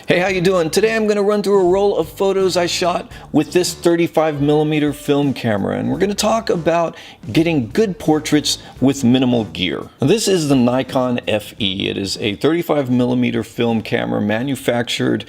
Hey, how you doing? Today I'm going to run through a roll of photos I shot with this 35mm film camera, and we're going to talk about getting good portraits with minimal gear. Now, this is the Nikon FE. It is a 35mm film camera manufactured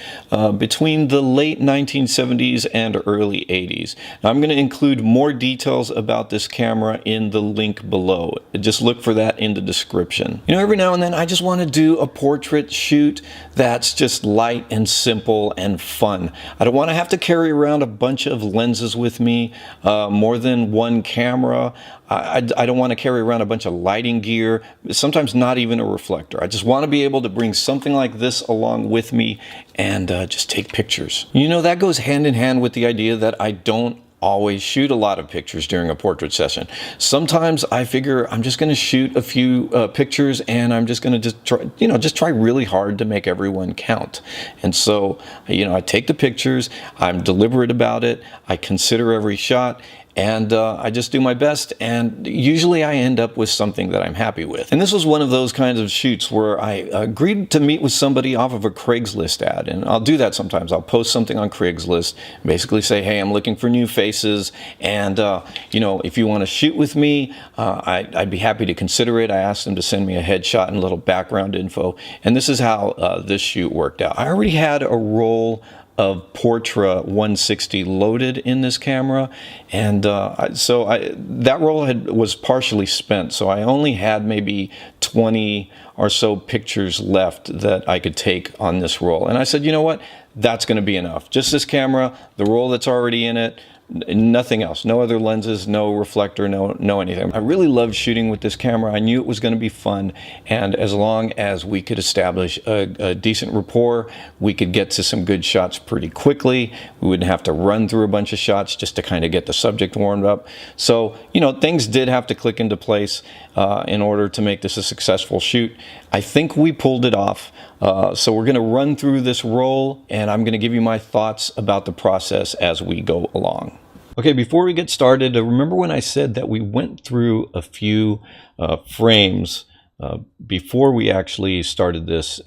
between the late 1970s and early 80s. Now, I'm going to include more details about this camera in the link below. Just look for that in the description. You know, every now and then I just want to do a portrait shoot that's just light and simple and fun. I don't want to have to carry around a bunch of lenses with me, more than one camera. I don't want to carry around a bunch of lighting gear, sometimes not even a reflector. I just want to be able to bring something like this along with me and just take pictures. You know, that goes hand in hand with the idea that I don't always shoot a lot of pictures during a portrait session. Sometimes I figure I'm just going to shoot a few pictures and I'm just going to just try really hard to make everyone count. And so, I take the pictures, I'm deliberate about it, I consider every shot, and I just do my best, and usually I end up with something that I'm happy with. And this was one of those kinds of shoots where I agreed to meet with somebody off of a Craigslist ad, and I'll do that sometimes. I'll post something on Craigslist, basically say, hey, I'm looking for new faces, and if you want to shoot with me, I'd be happy to consider it. I asked them to send me a headshot and a little background info, and this is how this shoot worked out. I already had a roll of Portra 160 loaded in this camera, and that roll was partially spent, so I only had maybe 20 or so pictures left that I could take on this roll. And I said, you know what, that's going to be enough. Just this camera, the roll that's already in it, nothing else, no other lenses, no reflector, no anything. I really loved shooting with this camera. I knew it was going to be fun, and as long as we could establish a decent rapport, we could get to some good shots pretty quickly. We wouldn't have to run through a bunch of shots just to kind of get the subject warmed up. So, things did have to click into place in order to make this a successful shoot. I think we pulled it off. So we're going to run through this roll, and I'm going to give you my thoughts about the process as we go along. Okay, before we get started, remember when I said that we went through a few frames before we actually started this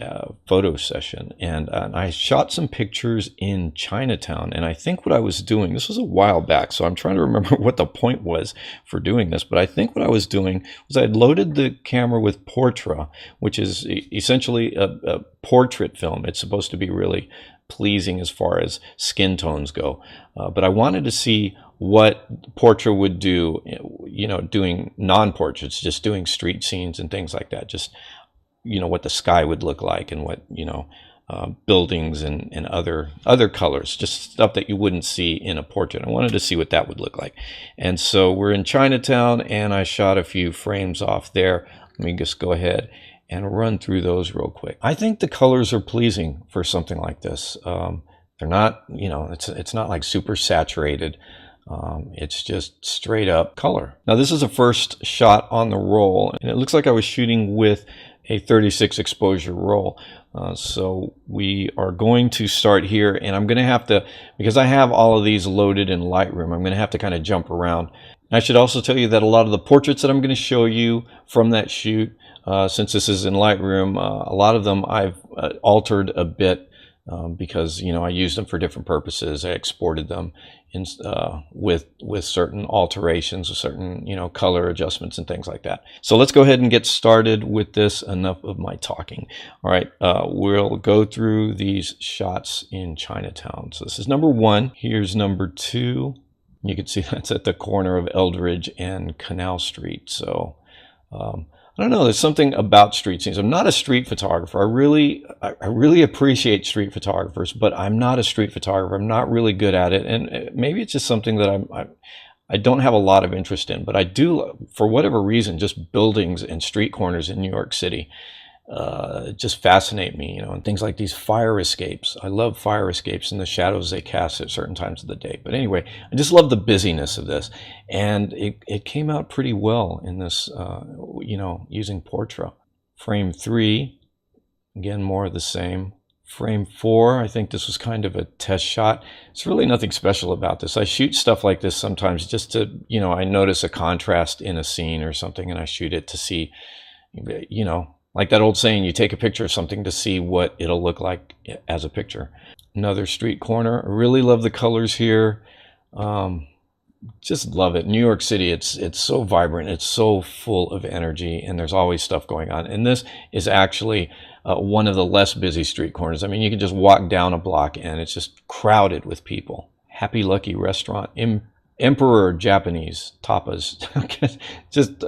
photo session, and I shot some pictures in Chinatown. And I think what I was doing, this was a while back, so I'm trying to remember what the point was for doing this, but I think what I was doing was I had loaded the camera with Portra, which is essentially a portrait film. It's supposed to be really pleasing as far as skin tones go, but I wanted to see what Portra would do, doing non-portraits, just doing street scenes and things like that. Just, what the sky would look like, and what, buildings and other colors, just stuff that you wouldn't see in a portrait. I wanted to see what that would look like. And so we're in Chinatown, and I shot a few frames off there. Let me just go ahead and run through those real quick. I think the colors are pleasing for something like this. They're not, it's not like super saturated. It's just straight up color. Now, this is a first shot on the roll, and it looks like I was shooting with a 36 exposure roll. So we are going to start here, and I'm going to have to, because I have all of these loaded in Lightroom, I'm going to have to kind of jump around. And I should also tell you that a lot of the portraits that I'm going to show you from that shoot, since this is in Lightroom, a lot of them I've altered a bit because I used them for different purposes. I exported them in, with certain alterations, with certain color adjustments and things like that. So let's go ahead and get started with this. Enough of my talking. All right, we'll go through these shots in Chinatown. So this is number one. Here's number two. You can see that's at the corner of Eldridge and Canal Street. So I don't know, there's something about street scenes. I'm not a street photographer. I really appreciate street photographers, but I'm not a street photographer. I'm not really good at it, and maybe it's just something that I don't have a lot of interest in. But I do, for whatever reason, just buildings and street corners in New York City just fascinate me, and things like these fire escapes. I love fire escapes and the shadows they cast at certain times of the day. But anyway, I just love the busyness of this, and it came out pretty well in this, using Portra. Frame 3, again, more of the same. Frame 4, I think this was kind of a test shot. It's really nothing special about this. I shoot stuff like this sometimes just to, I notice a contrast in a scene or something, and I shoot it to see, Like that old saying, you take a picture of something to see what it'll look like as a picture. Another street corner. I really love the colors here. Just love it. New York City, it's so vibrant, it's so full of energy, and there's always stuff going on. And this is actually one of the less busy street corners. I mean, you can just walk down a block and it's just crowded with people. Happy Lucky Restaurant, Emperor Japanese tapas. Just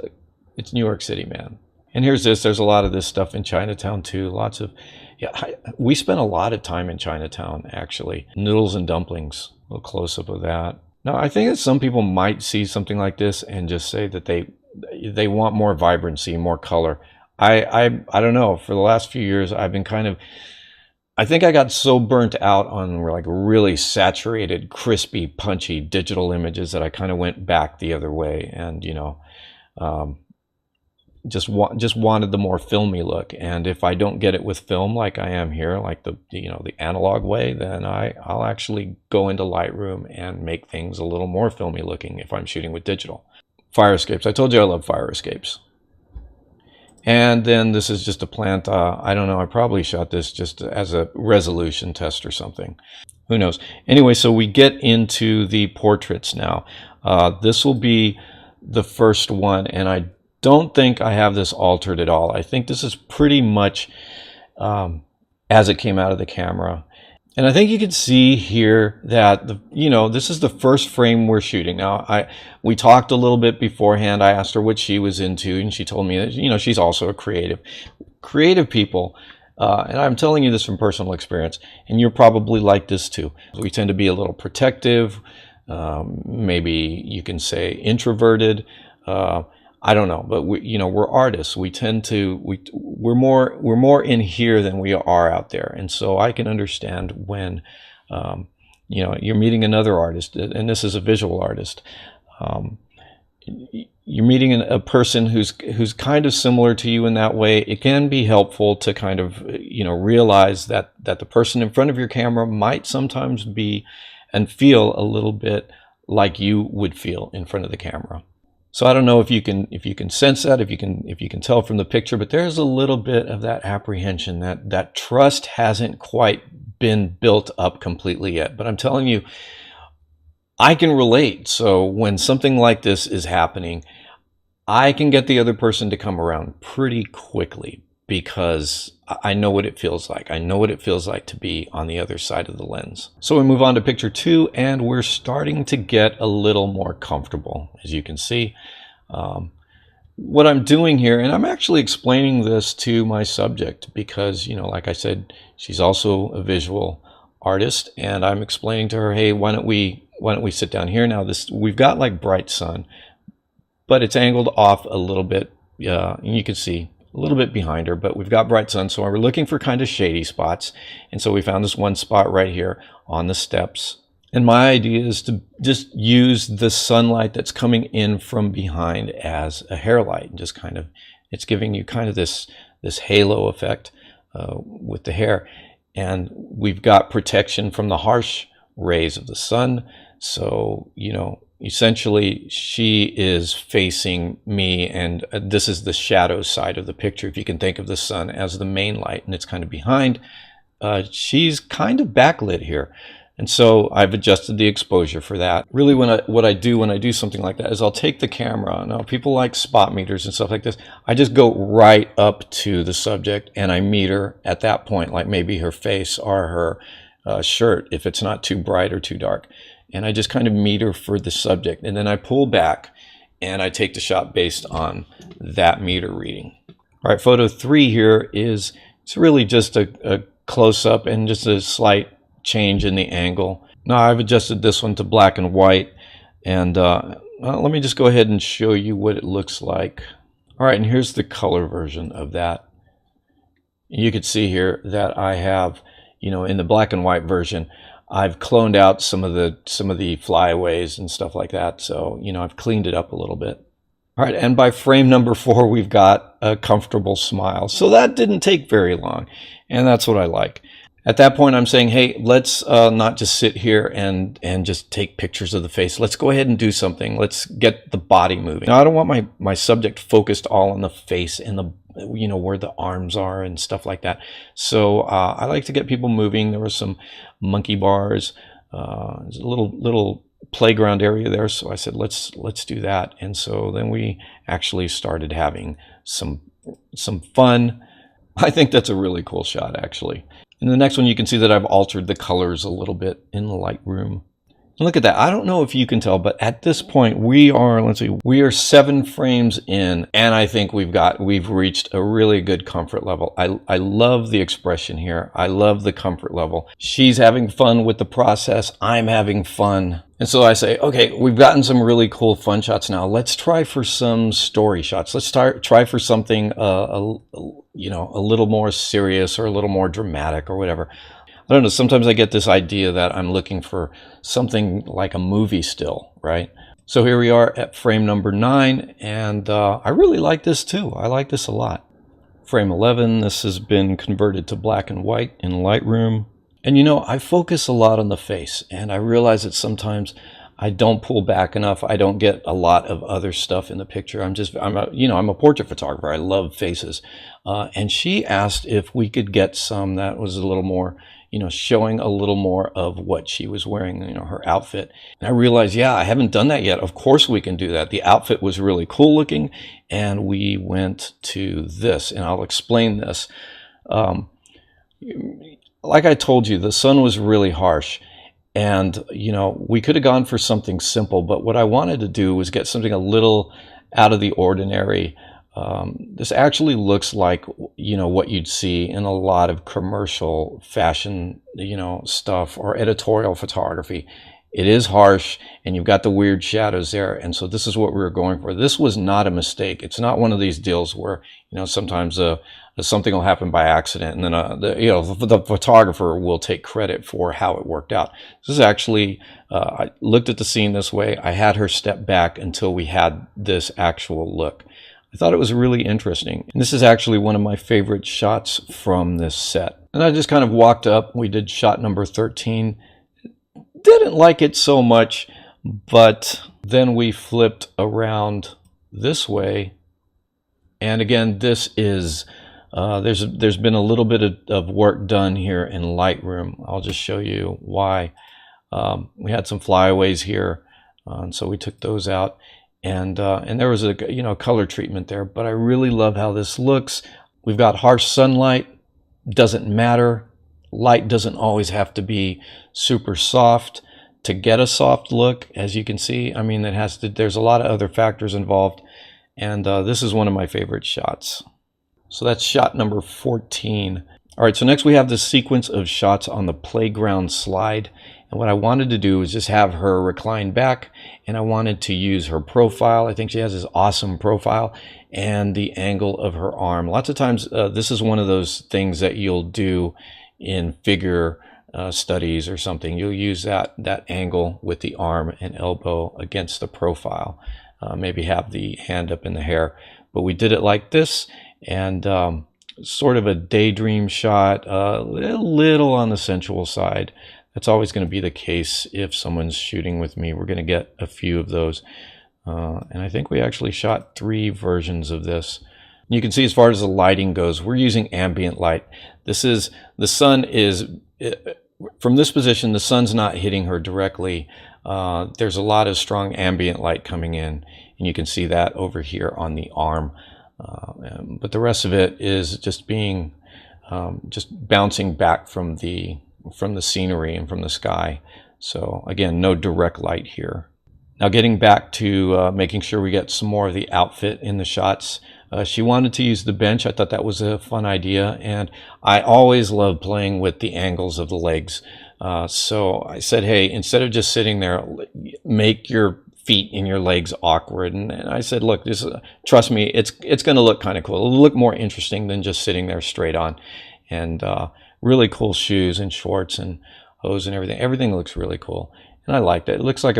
it's New York City, man. And here's this. There's a lot of this stuff in Chinatown too. Lots of, yeah. We spent a lot of time in Chinatown actually. Noodles and dumplings. A little close up of that. Now, I think that some people might see something like this and just say that they want more vibrancy, more color. I don't know. For the last few years, I've been kind of, I think I got so burnt out on like really saturated, crispy, punchy digital images that I kind of went back the other way, and you know, just wanted the more filmy look. And if I don't get it with film like I am here, like the analog way, then I'll actually go into Lightroom and make things a little more filmy looking if I'm shooting with digital. Fire escapes. I told you I love fire escapes. And then this is just a plant. I don't know. I probably shot this just as a resolution test or something. Who knows? Anyway, so we get into the portraits now. This will be the first one, and I don't think I have this altered at all. I think this is pretty much as it came out of the camera. And I think you can see here that this is the first frame we're shooting. Now, we talked a little bit beforehand. I asked her what she was into, and she told me that she's also a creative. Creative people, and I'm telling you this from personal experience, and you're probably like this too. We tend to be a little protective. Maybe you can say introverted. I don't know, but we're artists. We tend to we're more in here than we are out there, and so I can understand when you're meeting another artist, and this is a visual artist. You're meeting a person who's kind of similar to you in that way. It can be helpful to kind of realize that the person in front of your camera might sometimes be and feel a little bit like you would feel in front of the camera. So I don't know if you can sense that, if you can tell from the picture, but there's a little bit of that apprehension, that trust hasn't quite been built up completely yet. But I'm telling you, I can relate. So when something like this is happening, I can get the other person to come around pretty quickly because I know what it feels like. I know what it feels like to be on the other side of the lens. So we move on to picture 2, and we're starting to get a little more comfortable, as you can see. What I'm doing here, and I'm actually explaining this to my subject because, like I said, she's also a visual artist, and I'm explaining to her, hey, why don't we sit down here now? We've got like bright sun, but it's angled off a little bit, and you can see a little bit behind her, but we've got bright sun, so we're looking for kind of shady spots. And so we found this one spot right here on the steps. And my idea is to just use the sunlight that's coming in from behind as a hair light, and just kind of, it's giving you kind of this halo effect with the hair. And we've got protection from the harsh rays of the sun. So, essentially she is facing me, and this is the shadow side of the picture. If you can think of the sun as the main light and it's kind of behind, she's kind of backlit here. And so I've adjusted the exposure for that. Really, what I do when I do something like that is I'll take the camera. Now, people like spot meters and stuff like this. I just go right up to the subject and I meter at that point, like maybe her face or her shirt, if it's not too bright or too dark. And I just kind of meter for the subject, and then I pull back and I take the shot based on that meter reading. All right, photo 3 here it's really just a close-up and just a slight change in the angle. Now I've adjusted this one to black and white, and let me just go ahead and show you what it looks like. All right, and here's the color version of that. You can see here that I have, in the black and white version, I've cloned out some of the flyaways and stuff like that. So, I've cleaned it up a little bit. All right, and by frame number 4, we've got a comfortable smile. So that didn't take very long, and that's what I like. At that point, I'm saying, hey, let's not just sit here and just take pictures of the face. Let's go ahead and do something. Let's get the body moving. Now, I don't want my subject focused all on the face and you know, where the arms are and stuff like that. So I like to get people moving. There were some monkey bars, there's a little playground area there. So I said, let's do that. And so then we actually started having some fun. I think that's a really cool shot, actually. In the next one, you can see that I've altered the colors a little bit in the Lightroom. Look at that. I don't know if you can tell, but at this point we are, let's see, we are 7 frames in, and I think we've reached a really good comfort level. I love the expression here. I love the comfort level. She's having fun with the process. I'm having fun. And so I say, okay, we've gotten some really cool fun shots now. Let's try for some story shots. Let's try for something, you know, a little more serious or a little more dramatic or whatever. I don't know, sometimes I get this idea that I'm looking for something like a movie still, right? So here we are at frame number 9, and I really like this too. I like this a lot. Frame 11, this has been converted to black and white in Lightroom. And you know, I focus a lot on the face, and I realize that sometimes I don't pull back enough. I don't get a lot of other stuff in the picture. I'm a portrait photographer. I love faces. And she asked if we could get some that was a little more, you know, showing a little more of what she was wearing, you know, her outfit. And I realized, yeah, I haven't done that yet. Of course we can do that. The outfit was really cool looking, and we went to this, and I'll explain this. Like I told you, the sun was really harsh, and, you know, we could have gone for something simple, but what I wanted to do was get something a little out of the ordinary. This actually looks like, you know, what you'd see in a lot of commercial fashion, you know, stuff or editorial photography. It is harsh, and you've got the weird shadows there, and so this is what we were going for. This was not a mistake. It's not one of these deals where, you know, sometimes something will happen by accident, and then you know, the photographer will take credit for how it worked out. This is actually, I looked at the scene this way. I had her step back until we had this actual look. I thought it was really interesting. And this is actually one of my favorite shots from this set. And I just kind of walked up. We did shot number 13. Didn't like it so much, but then we flipped around this way. And again, this is, there's been a little bit of work done here in Lightroom. I'll just show you why. We had some flyaways here, and so we took those out. And there was a, you know, color treatment there, but I really love how this looks. We've got harsh sunlight, doesn't matter. Light doesn't always have to be super soft to get a soft look, as you can see. I mean, there's a lot of other factors involved, and this is one of my favorite shots. So that's shot number 14. All right, so next we have this sequence of shots on the playground slide. And what I wanted to do is just have her recline back, and I wanted to use her profile. I think she has this awesome profile, and the angle of her arm. Lots of times, this is one of those things that you'll do in figure studies or something. You'll use that angle with the arm and elbow against the profile. Maybe have the hand up in the hair. But we did it like this, and sort of a daydream shot, a little on the sensual side. That's always going to be the case if someone's shooting with me. We're going to get a few of those. And I think we actually shot 3 versions of this. You can see as far as the lighting goes, we're using ambient light. The sun is, from this position, the sun's not hitting her directly. There's a lot of strong ambient light coming in, and you can see that over here on the arm. But the rest of it is just being, just bouncing back from the scenery and from the sky. So again, no direct light here. Now getting back to making sure we get some more of the outfit in the shots. She wanted to use the bench. I thought that was a fun idea, and I always love playing with the angles of the legs. So I said, hey, instead of just sitting there, make your feet and your legs awkward. And I said, look, trust me, it's going to look kind of cool. It'll look more interesting than just sitting there straight on. And really cool shoes and shorts and hose and everything. Everything looks really cool, and I liked it. It looks like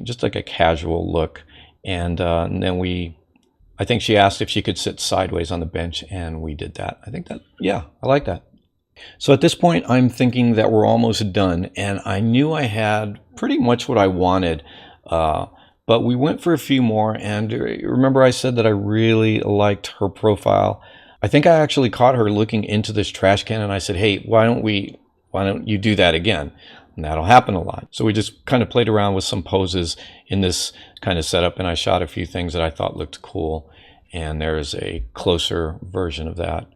just like a casual look. And then I think she asked if she could sit sideways on the bench, and we did that. I like that. So at this point, I'm thinking that we're almost done, and I knew I had pretty much what I wanted. But we went for a few more, and remember I said that I really liked her profile. I think I actually caught her looking into this trash can, and I said, hey, why don't you do that again? And that'll happen a lot. So we just kind of played around with some poses in this kind of setup, and I shot a few things that I thought looked cool. And there's a closer version of that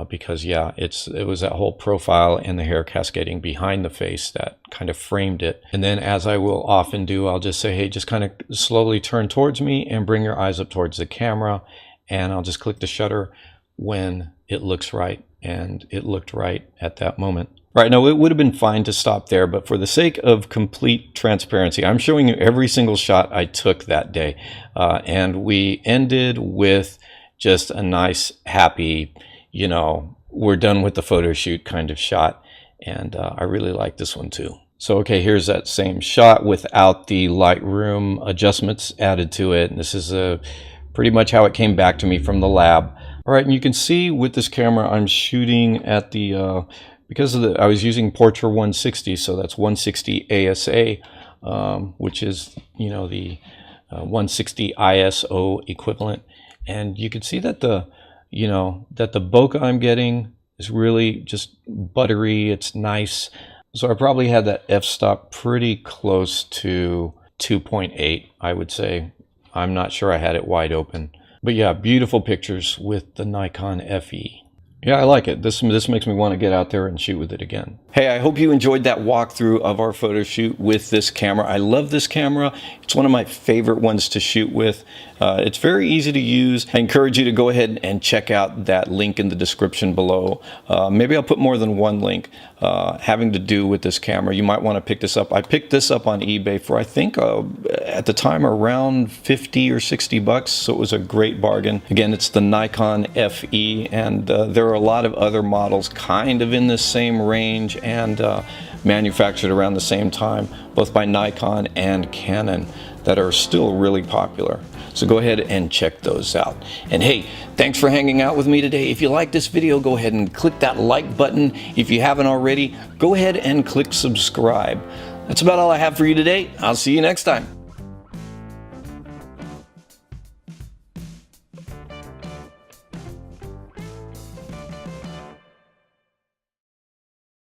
because, yeah, it was that whole profile and the hair cascading behind the face that kind of framed it. And then, as I will often do, I'll just say, hey, just kind of slowly turn towards me and bring your eyes up towards the camera. And I'll just click the shutter when it looks right. And it looked right at that moment. Right, now it would have been fine to stop there, but for the sake of complete transparency, I'm showing you every single shot I took that day. And we ended with just a nice, happy, you know, we're done with the photo shoot kind of shot. And I really like this one too. So, okay, here's that same shot without the Lightroom adjustments added to it. And this is pretty much how it came back to me from the lab. All right, and you can see with this camera, I'm shooting at the... because I was using Portra 160, so that's 160 ASA, which is, you know, the 160 ISO equivalent. And you can see that the bokeh I'm getting is really just buttery. It's nice. So I probably had that f-stop pretty close to 2.8, I would say. I'm not sure I had it wide open. But yeah, beautiful pictures with the Nikon FE. Yeah, I like it. This makes me want to get out there and shoot with it again. Hey, I hope you enjoyed that walkthrough of our photo shoot with this camera. I love this camera. It's one of my favorite ones to shoot with. It's very easy to use. I encourage you to go ahead and check out that link in the description below. Maybe I'll put more than one link having to do with this camera. You might want to pick this up. I picked this up on eBay for, I think, at the time around 50 or 60 bucks. So it was a great bargain. Again, it's the Nikon FE, and there are a lot of other models kind of in this same range and manufactured around the same time, both by Nikon and Canon, that are still really popular. So go ahead and check those out. And hey, thanks for hanging out with me today. If you like this video, go ahead and click that like button. If you haven't already, go ahead and click subscribe. That's about all I have for you today. I'll see you next time.